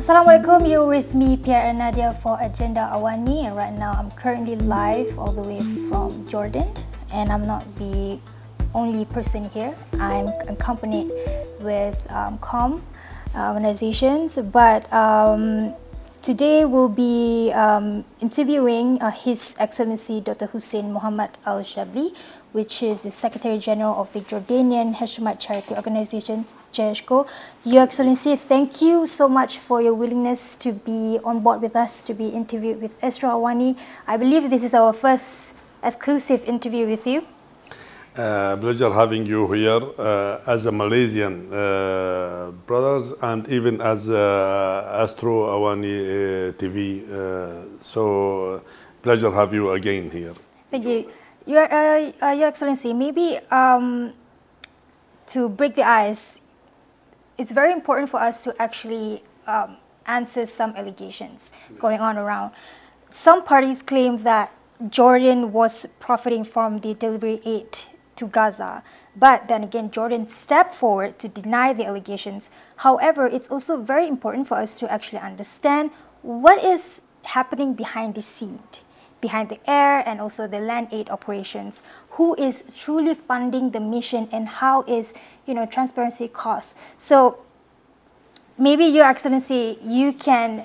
Assalamualaikum, you're with me, Pierre and Nadia, for Agenda AWANI, and right now I'm currently live all the way from Jordan, and I'm not the only person here. I'm accompanied with COM organizations, but today we'll be interviewing His Excellency Dr. Hussein Mohammad Al-Shebli, which is the Secretary General of the Jordanian Hashemite Charity Organization, JHCO. Your Excellency, thank you so much for your willingness to be on board with us, to be interviewed with Astro AWANI. I believe this is our first exclusive interview with you. Pleasure having you here as a Malaysian brothers, and even as Astro AWANI TV. So pleasure have you again here. Thank you. Your Excellency, maybe to break the ice, it's very important for us to actually answer some allegations going on around. Some parties claim that Jordan was profiting from the delivery aid to Gaza, but then again, Jordan stepped forward to deny the allegations. However, it's also very important for us to actually understand what is happening behind the scene, behind the air and also the land aid operations. Who is truly funding the mission, and how is, transparency cost? So maybe Your Excellency, you can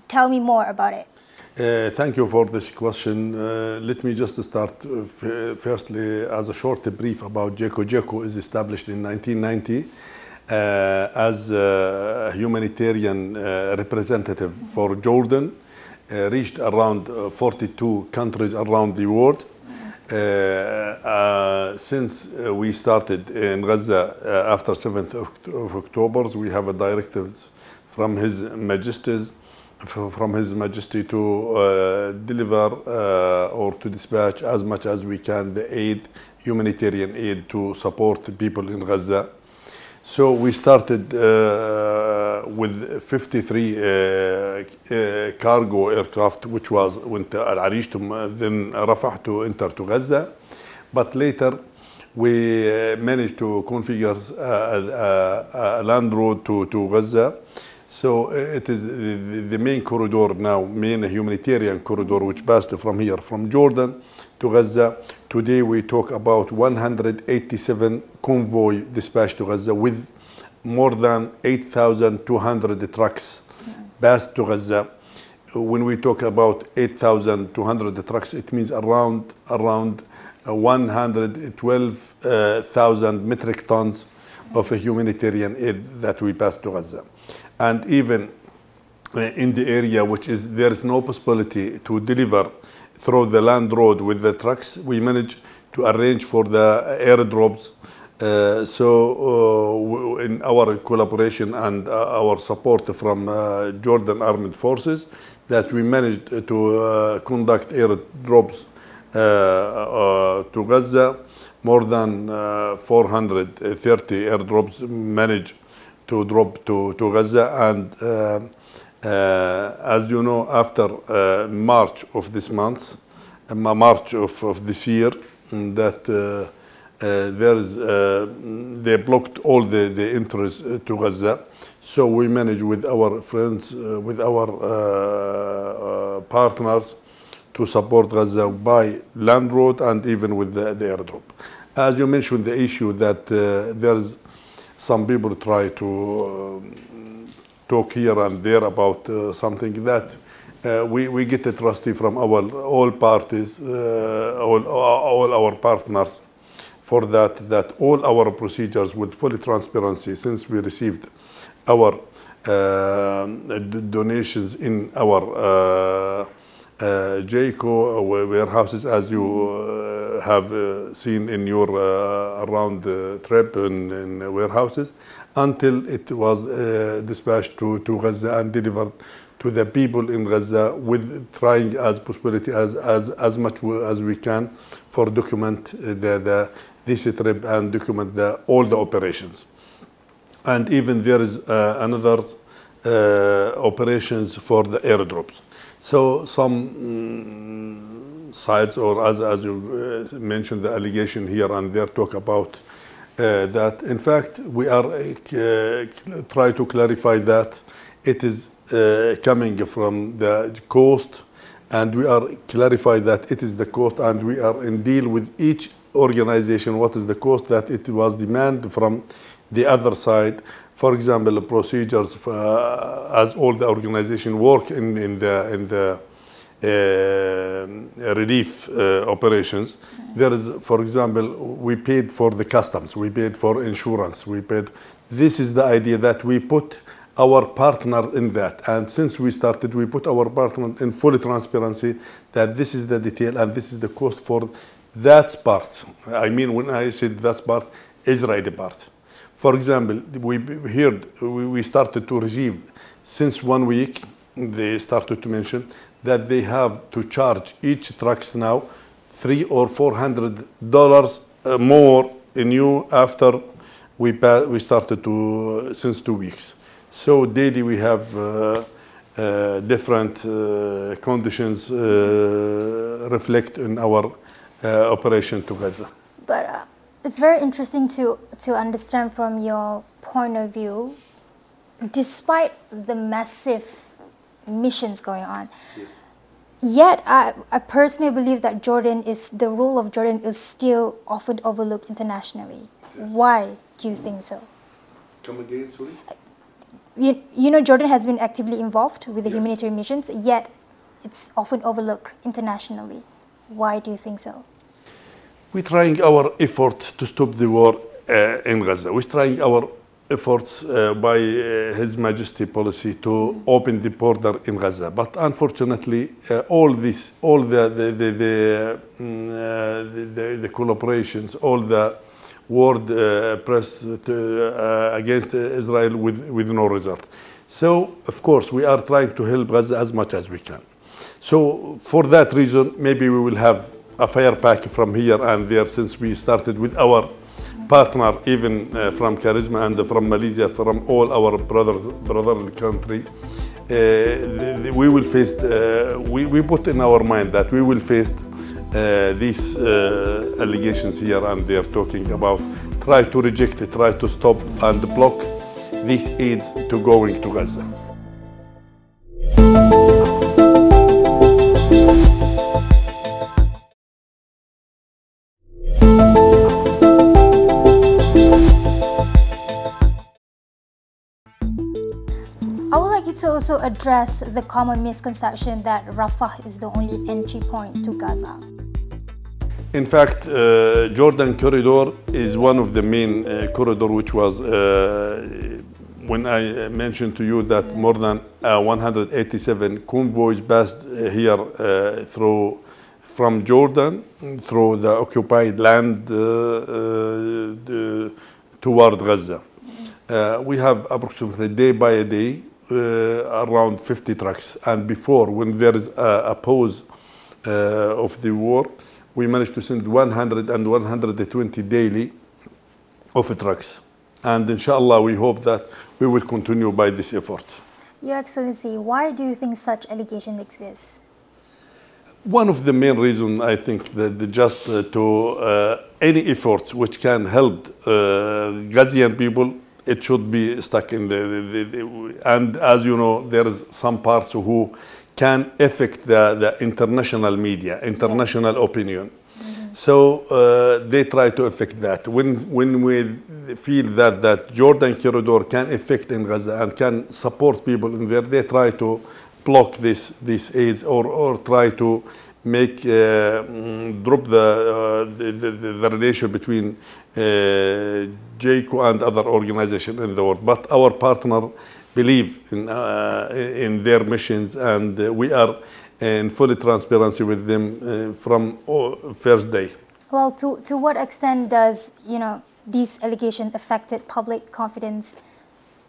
tell me more about it. Thank you for this question. Let me just start firstly as a short brief about JHCO. JHCO is established in 1990 as a humanitarian representative for Jordan. Reached around 42 countries around the world. Since we started in Gaza after 7th of October, we have a directive from His Majesty to deliver or to dispatch as much as we can the aid, humanitarian aid, to support the people in Gaza. So we started with 53 cargo aircraft, which went to Al-Arish, then Rafah to enter to Gaza. But later we managed to configure a land road to Gaza. So it is the main corridor now, main humanitarian corridor, which passed from here, from Jordan to Gaza. Today we talk about 187 convoy dispatched to Gaza with more than 8,200 trucks passed to Gaza. When we talk about 8,200 trucks, it means around 112,000 metric tons of a humanitarian aid that we pass to Gaza. And even in the area which there is no possibility to deliver through the land road with the trucks, we managed to arrange for the airdrops. So in our collaboration and our support from Jordan Armed Forces, that we managed to conduct airdrops to Gaza. More than 430 airdrops managed to drop to Gaza, and as you know, after March of this month, March of this year, that they blocked all the entries to Gaza. So we managed with our friends, with our partners, to support Gaza by land road and even with the airdrop. As you mentioned, the issue that there's some people try to talk here and there about something that we get a trustee from all parties, all our partners, for that all our procedures with full transparency, since we received our donations in our JHCO warehouses, as you have seen in your around trip in warehouses, until it was dispatched to Gaza and delivered to the people in Gaza, with trying as possibility as much as we can for document this trip and document all the operations. And even there is another operations for the airdrops. So some sides, or as you mentioned, the allegation here and there, talk about that. In fact, we are try to clarify that it is coming from the coast, and we are clarify that it is the cost, and we are in deal with each organization what is the cost that it was demand from the other side. For example, procedures as all the organization work in the relief operations. There is, for example, we paid for the customs, we paid for insurance, we paid. This is the idea that we put our partner in that, and since we started, we put our partner in full transparency that this is the detail and this is the cost for that part. I mean, when I said that part, Israeli part. For example, we started to receive since 1 week. They started to mention that they have to charge each trucks now $300 or $400 more in new after we started to since 2 weeks. So daily we have different conditions reflect in our operation to Gaza. But it's very interesting to understand from your point of view, despite the massive missions going on, yes. Yet I personally believe that the role of Jordan is still often overlooked internationally. Yes. Why do you think so? Come again, sorry? You know, Jordan has been actively involved with the yes. humanitarian missions, yet it's often overlooked internationally. Why do you think so? We're trying our efforts to stop the war in Gaza. We're trying our efforts by His Majesty policy to open the border in Gaza. But unfortunately, all the collaborations, all the world press against Israel with no result. So, of course, we are trying to help Gaza as much as we can. So, for that reason, maybe we will have a fire pack from here and there, since we started with our partner, even from Charisma and from Malaysia, from all our brother country. We will face, we put in our mind that we will face these allegations here and there, talking about try to reject it, try to stop and block these aids to going to Gaza. I would like you to also address the common misconception that Rafah is the only entry point to Gaza. In fact, Jordan corridor is one of the main corridor, which was, when I mentioned to you that more than 187 convoys passed here from Jordan through the occupied land toward Gaza. We have approximately day by day around 50 trucks, and before, when there is a pause of the war, we managed to send 100 and 120 daily of trucks. And inshallah, we hope that we will continue by this effort. Your Excellency, why do you think such allegations exist? One of the main reasons, I think, that just to any efforts which can help Gazian people, it should be stuck in and as you know, there is some parts who can affect the international media, international opinion. Mm-hmm. So they try to affect that. When we feel that Jordan corridor can affect in Gaza and can support people in there, they try to block these aids or try to make drop the relation between JHCO and other organizations in the world. But our partner believe in their missions, and we are in full transparency with them from first day. Well, to what extent does these allegations affected public confidence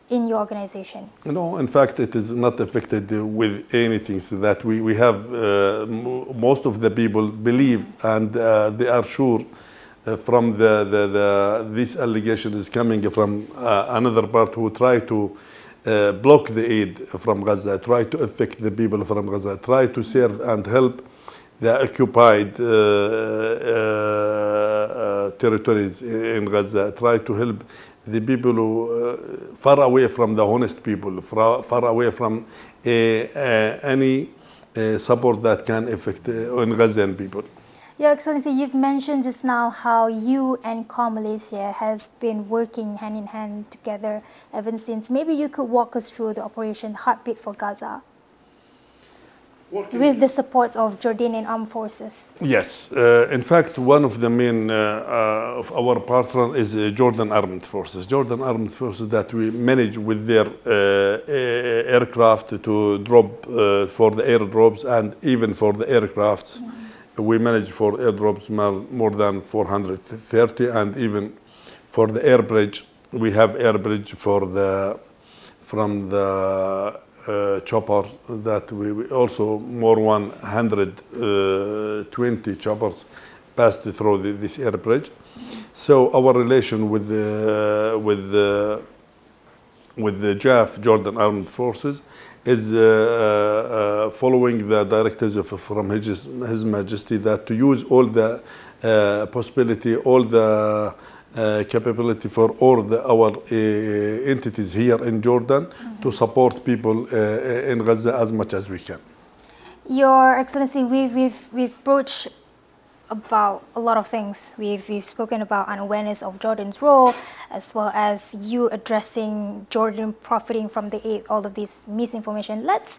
in your organization? No, in fact, it is not affected with anything. So that we have most of the people believe, and they are sure from this allegation is coming from another part who try to block the aid from Gaza, try to affect the people from Gaza, try to serve and help the occupied territories in Gaza, try to help the people who far away from the honest people, far away from any support that can affect on Gazan people. Your Excellency, you've mentioned just now how you and CAR Malaysia has been working hand in hand together ever since. Maybe you could walk us through the Operation Heartbeat for Gaza with the support of Jordanian armed forces. Yes. In fact, one of the main of our partner is Jordan Armed Forces. Jordan Armed Forces that we manage with their aircraft to drop for the airdrops and even for the aircrafts. We manage for airdrops more than 430, and even for the air bridge, we have air bridge for from the chopper that we also more 120 choppers passed through this air bridge. So our relation with the JAF, Jordan Armed Forces, is following the directives from His Majesty that to use all the possibility, all the capability for all our entities here in Jordan to support people in Gaza as much as we can. Your Excellency, we've broached about a lot of things. We've spoken about an awareness of Jordan's role, as well as you addressing Jordan profiting from the aid, all of this misinformation. Let's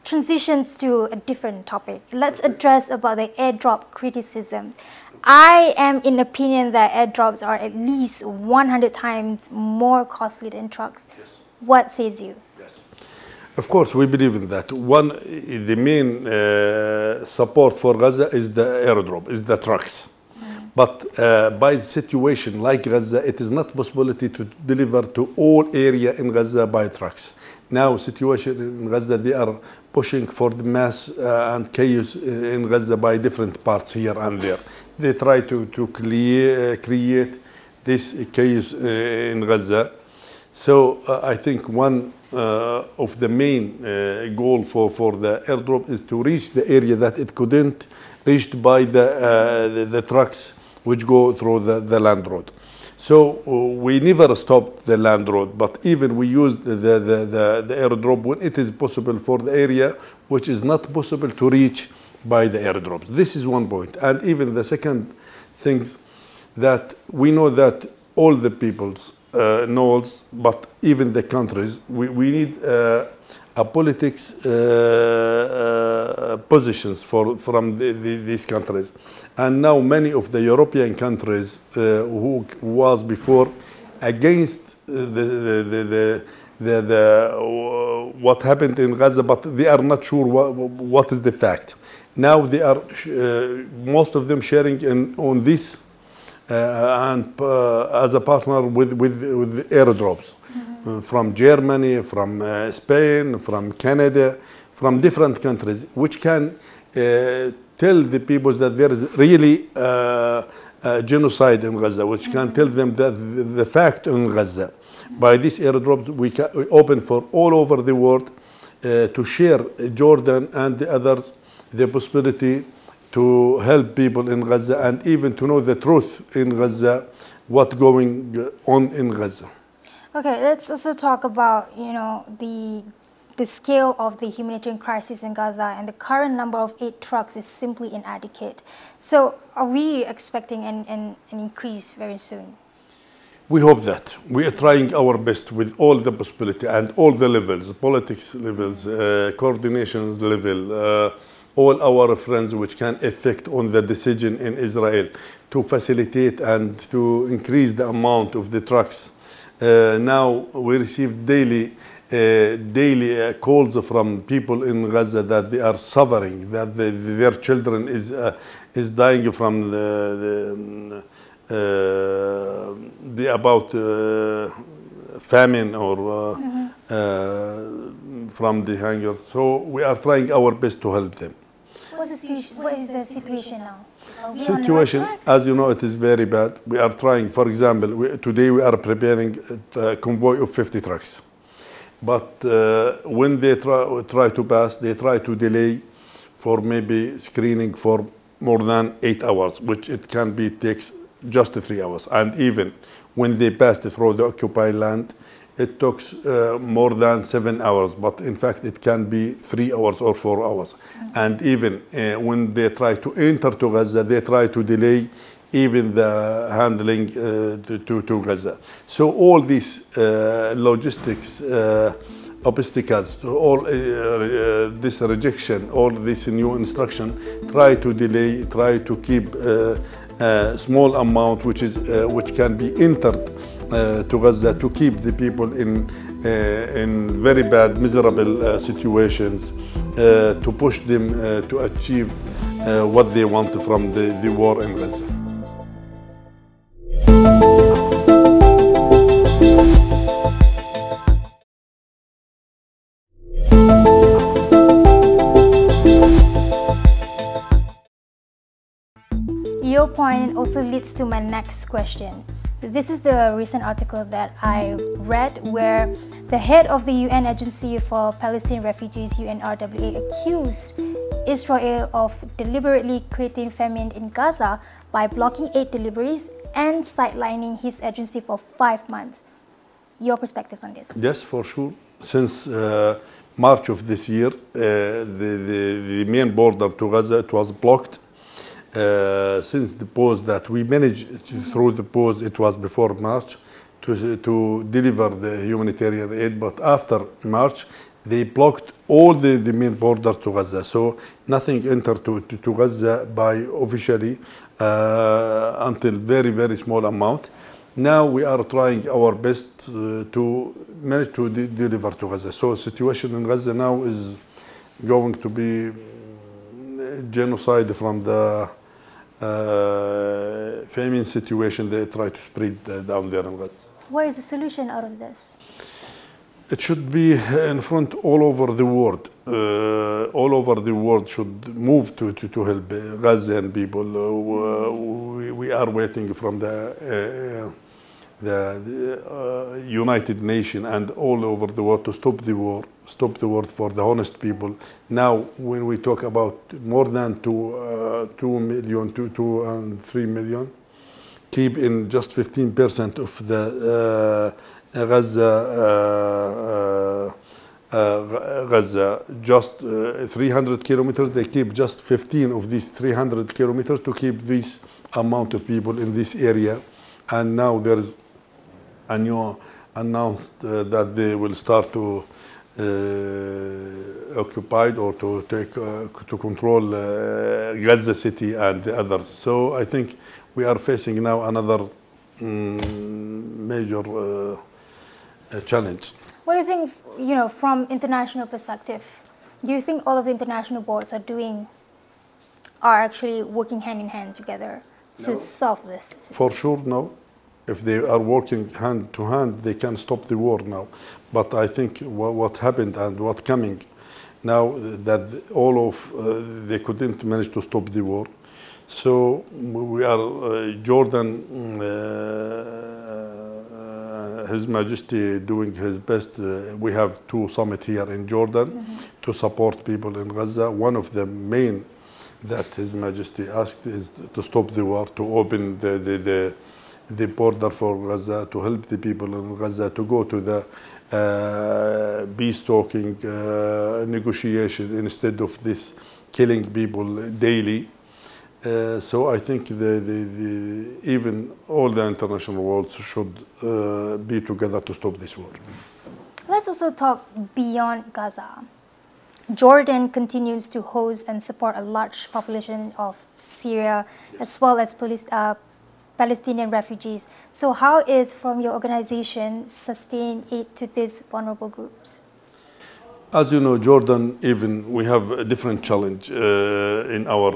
transition to a different topic. Let's address about the airdrop criticism. I am in opinion that airdrops are at least 100 times more costly than trucks. Yes. What says you? Yes. Of course, we believe in that. The main support for Gaza is the airdrop, is the trucks. But by the situation like Gaza, it is not possibility to deliver to all area in Gaza by trucks. Now, situation in Gaza, they are pushing for the mass and chaos in Gaza by different parts here and there. They try to create this chaos in Gaza. So I think one of the main goal for the airdrop is to reach the area that it couldn't reached by the trucks which go through the land road. So we never stopped the land road, but even we used the airdrop when it is possible for the area which is not possible to reach by the airdrops. This is one point. And even the second thing that we know that all the peoples knows, but even the countries, we need a politics positions from these countries. And now many of the European countries who was before against what happened in Gaza, but they are not sure what is the fact. Now they are most of them sharing on this and as a partner with airdrops from Germany, from Spain, from Canada, from different countries, which can tell the people that there is really genocide in Gaza, which can tell them that the fact in Gaza. By these airdrops, we open for all over the world to share Jordan and the others the possibility to help people in Gaza and even to know the truth in Gaza, what's going on in Gaza. Okay, let's also talk about, the scale of the humanitarian crisis in Gaza, and the current number of 8 trucks is simply inadequate. So are we expecting an increase very soon? We hope that. We are trying our best with all the possibility and all the levels, politics levels, coordination level, all our friends which can affect on the decision in Israel to facilitate and to increase the amount of the trucks. Now we receive daily calls from people in Gaza that they are suffering, that their children is dying from famine or from the hunger. So we are trying our best to help them. What is the situation now? Situation, as you know, it is very bad. We are trying, for example, today we are preparing a convoy of 50 trucks. But when they try to pass, they try to delay for maybe screening for more than 8 hours, which it can be takes just 3 hours. And even when they passed through the occupied land, it took more than 7 hours, but in fact it can be 3 hours or 4 hours. And even when they try to enter to Gaza, they try to delay even the handling to Gaza. So all these logistics obstacles, all this rejection, all this new instruction, try to delay, try to keep a small amount which can be entered to Gaza, to keep the people in very bad, miserable situations, to push them to achieve what they want from the war in Gaza. Your point also leads to my next question. This is the recent article that I read where the head of the UN Agency for Palestinian Refugees, UNRWA, accused Israel of deliberately creating famine in Gaza by blocking aid deliveries and sidelining his agency for 5 months. Your perspective on this? Yes, for sure. Since March of this year, the main border to Gaza, it was blocked. Since the pause that we managed through the pause, it was before March, to deliver the humanitarian aid, but after March they blocked all the main borders to Gaza, so nothing entered to Gaza by officially until very small amount. Now we are trying our best to manage to deliver to Gaza. So situation in Gaza now is going to be genocide from the famine situation they try to spread down there in Gaza. What is the solution out of this? It should be in front all over the world. All over the world should move to help Gazan people. We are waiting from the United Nations and all over the world to stop the war for the honest people. Now, when we talk about more than 2 million, 2 and 3 million, keep in just 15% of the Gaza, just 300 kilometers, they keep just 15 of these 300 kilometers to keep this amount of people in this area. And now there is a new announced that they will start to occupy or to take to control Gaza City and the others. So I think we are facing now another major challenge. What do you think, from international perspective? Do you think all of the international boards are actually working hand in hand together to solve this? For sure, no. If they are working hand to hand, they can stop the war now. But I think what happened and what's coming now, that they couldn't manage to stop the war. So we are, Jordan, His Majesty doing his best. We have 2 summits here in Jordan to support people in Gaza. One of the main that His Majesty asked is to stop the war, to open the border for Gaza, to help the people in Gaza, to go to the peace talking negotiation instead of this killing people daily. So I think even all the international world should be together to stop this war. Let's also talk beyond Gaza. Jordan continues to host and support a large population of Syria as well as Palestinian refugees. So how is, from your organization, sustained aid to these vulnerable groups? As you know, Jordan, even we have a different challenge in our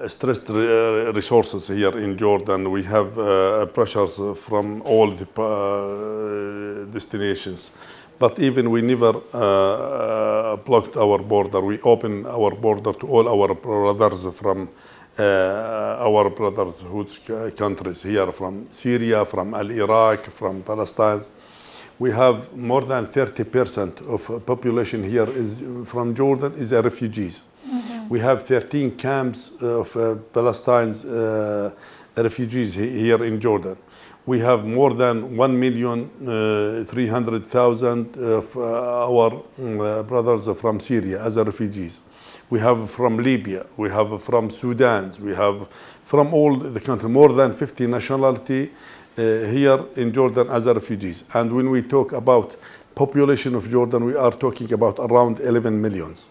stressed resources here in Jordan. We have pressures from all the destinations. But even we never blocked our border. We opened our border to all our brothers from our brotherhood countries here, from Syria, from Iraq, from Palestine. We have more than 30% of population here from Jordan is refugees. We have 13 camps of Palestinians refugees here in Jordan. We have more than 1,300,000 of our brothers from Syria as refugees. We have from Libya, we have from Sudan, we have from all the country, more than 50 nationality here in Jordan as refugees. And when we talk about population of Jordan, we are talking about around 11 millions.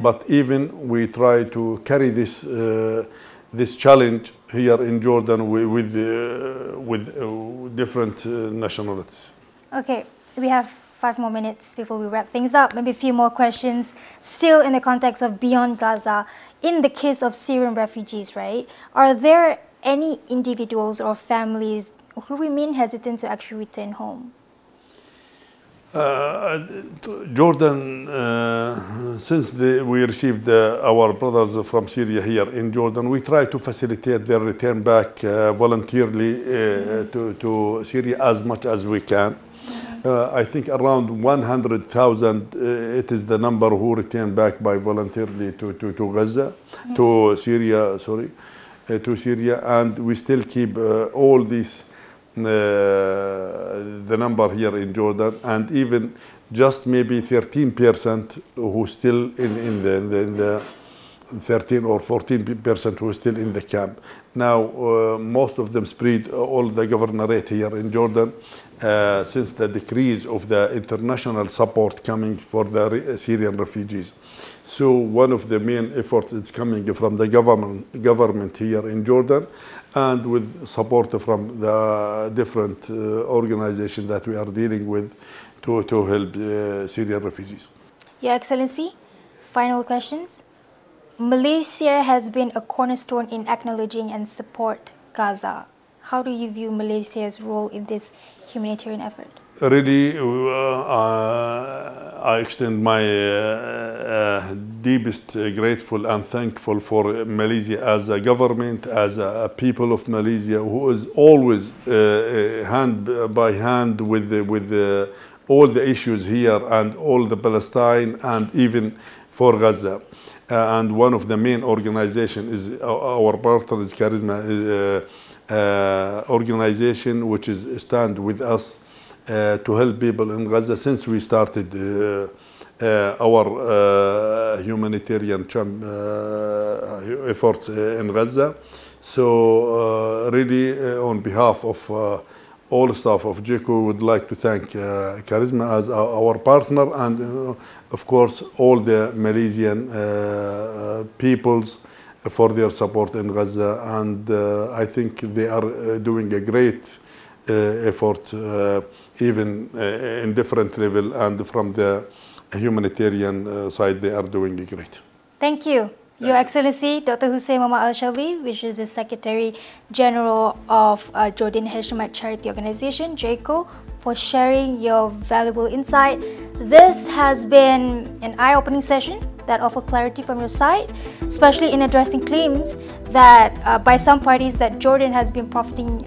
But even we try to carry this this challenge here in Jordan with different nationalities. Okay, we have 5 more minutes before we wrap things up. Maybe a few more questions, still in the context of beyond Gaza. In the case of Syrian refugees, right, are there any individuals or families who remain hesitant to actually return home? Jordan, since we received our brothers from Syria here in Jordan, we try to facilitate their return back voluntarily to Syria as much as we can. I think around 100,000 it is the number who return back by voluntarily to Gaza, to Syria, sorry, to Syria, and we still keep all these the number here in Jordan, and even just maybe 13% who still in the 13 or 14% who are still in the camp. Now, most of them spread all the governorate here in Jordan since the decrease of the international support coming for the Syrian refugees. So one of the main efforts is coming from the government here in Jordan, and with support from the different organizations that we are dealing with to help Syrian refugees. Your Excellency, final questions. Malaysia has been a cornerstone in acknowledging and support Gaza. How do you view Malaysia's role in this humanitarian effort? Really, I extend my deepest grateful and thankful for Malaysia as a government, as a people of Malaysia, who is always hand by hand with all the issues here and all the Palestine and even for Gaza. And one of the main organizations is our partner is Charisma organization, which is stand with us to help people in Gaza since we started our humanitarian efforts in Gaza. So really on behalf of all staff of JHCO, we would like to thank Charisma as our partner, and of course all the Malaysian peoples for their support in Gaza. And I think they are doing a great effort even in different level, and from the humanitarian side they are doing great. Thank you. Your Excellency, Dr. Hussein Mohammad Al-Shebli, which is the Secretary General of Jordan Hashemite Charity Organization, JHCO, for sharing your valuable insight. This has been an eye-opening session that offered clarity from your side, especially in addressing claims that by some parties that Jordan has been profiting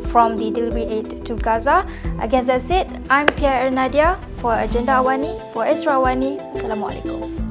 from the delivery aid to Gaza. I guess that's it. I'm Pierre Nadia for Agenda Awani, for Astro Awani. Assalamualaikum.